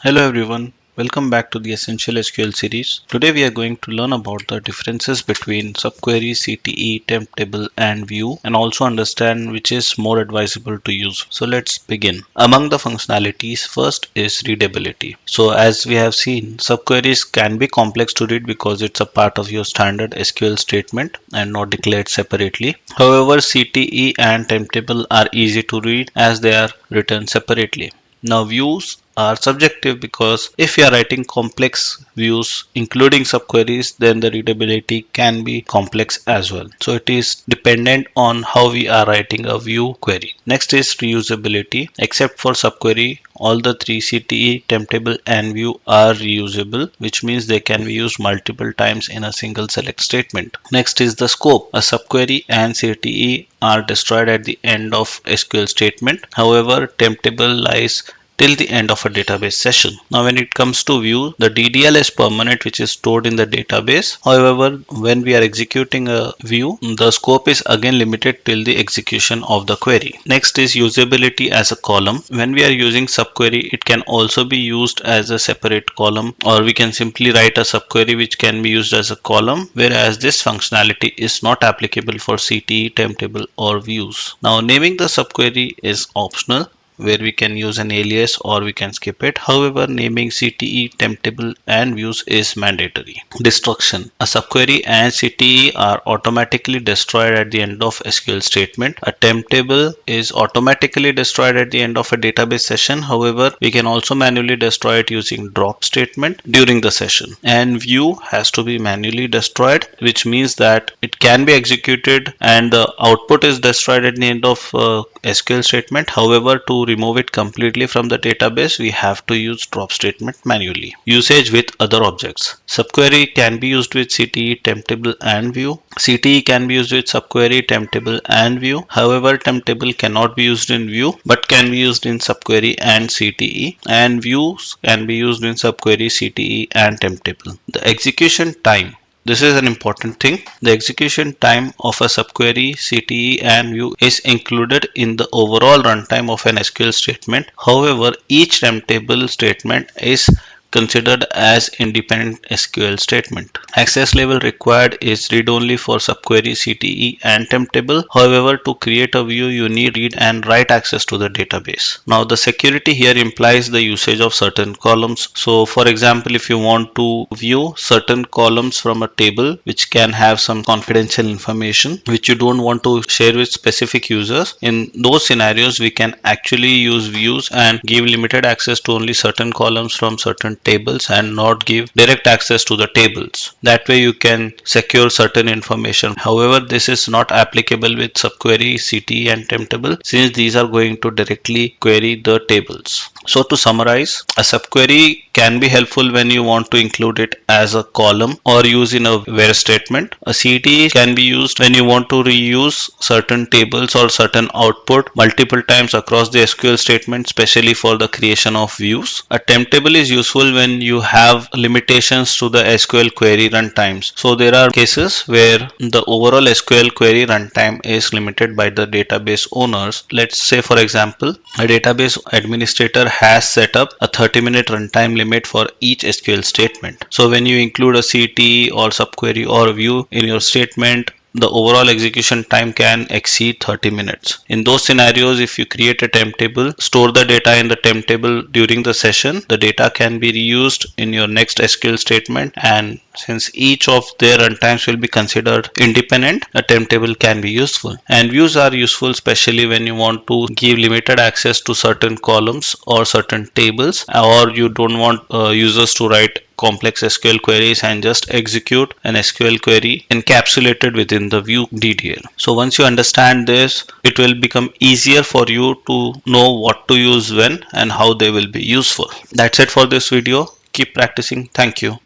Hello everyone, welcome back to the Essential SQL series. Today we are going to learn about the differences between Subquery, CTE, Temp Table and View and also understand which is more advisable to use. So let's begin. Among the functionalities, first is readability. So as we have seen, subqueries can be complex to read because it's a part of your standard SQL statement and not declared separately. However, CTE and Temp Table are easy to read as they are written separately. Now views are subjective because if you are writing complex views including subqueries, then the readability can be complex as well. So it is dependent on how we are writing a view query. Next is reusability. Except for subquery, all the three CTE, temp table and view are reusable, which means they can be used multiple times in a single select statement. Next is the scope. A subquery and CTE are destroyed at the end of SQL statement. However, temp table lies till the end of a database session. Now when it comes to view, the DDL is permanent, which is stored in the database. However, when we are executing a view, the scope is again limited till the execution of the query. Next is usability as a column. When we are using subquery, it can also be used as a separate column, or we can simply write a subquery which can be used as a column, whereas this functionality is not applicable for CTE, temp table or views. Now naming the subquery is optional, where we can use an alias or we can skip it. However, naming CTE, temp table and views is mandatory. Destruction. A subquery and CTE are automatically destroyed at the end of SQL statement. A temp table is automatically destroyed at the end of a database session. However, we can also manually destroy it using drop statement during the session. And view has to be manually destroyed, which means that it can be executed and the output is destroyed at the end of SQL statement. However, to remove it completely from the database, we have to use drop statement manually. Usage with other objects. Subquery can be used with CTE, temp table and view. CTE can be used with subquery, temp table and view. However, temp table cannot be used in view but can be used in subquery and CTE, and views can be used in subquery, CTE and temp table. The execution time. This is an important thing. The execution time of a subquery, CTE and view is included in the overall runtime of an SQL statement. However, each temp table statement is considered as independent SQL statement. Access level required is read only for subquery, CTE and temp table. However, to create a view, you need read and write access to the database. Now the security here implies the usage of certain columns. So for example, if you want to view certain columns from a table which can have some confidential information which you don't want to share with specific users, in those scenarios we can actually use views and give limited access to only certain columns from certain tables and not give direct access to the tables. That way you can secure certain information. However, this is not applicable with subquery, CTE and temp table, since these are going to directly query the tables. So to summarize, a subquery can be helpful when you want to include it as a column or use in a where statement. A CTE can be used when you want to reuse certain tables or certain output multiple times across the SQL statement, especially for the creation of views. A temp table is useful when you have limitations to the SQL query runtimes. So there are cases where the overall SQL query runtime is limited by the database owners. Let's say for example, a database administrator has set up a 30-minute runtime limit for each SQL statement. So when you include a CTE or subquery or view in your statement, the overall execution time can exceed 30 minutes. In those scenarios, if you create a temp table, store the data in the temp table during the session, the data can be reused in your next SQL statement, and since each of their runtimes will be considered independent, a temp table can be useful. And views are useful especially when you want to give limited access to certain columns or certain tables, or you don't want users to write complex SQL queries and just execute an SQL query encapsulated within the view DDL. So once you understand this, it will become easier for you to know what to use when and how they will be useful. That's it for this video. Keep practicing. Thank you.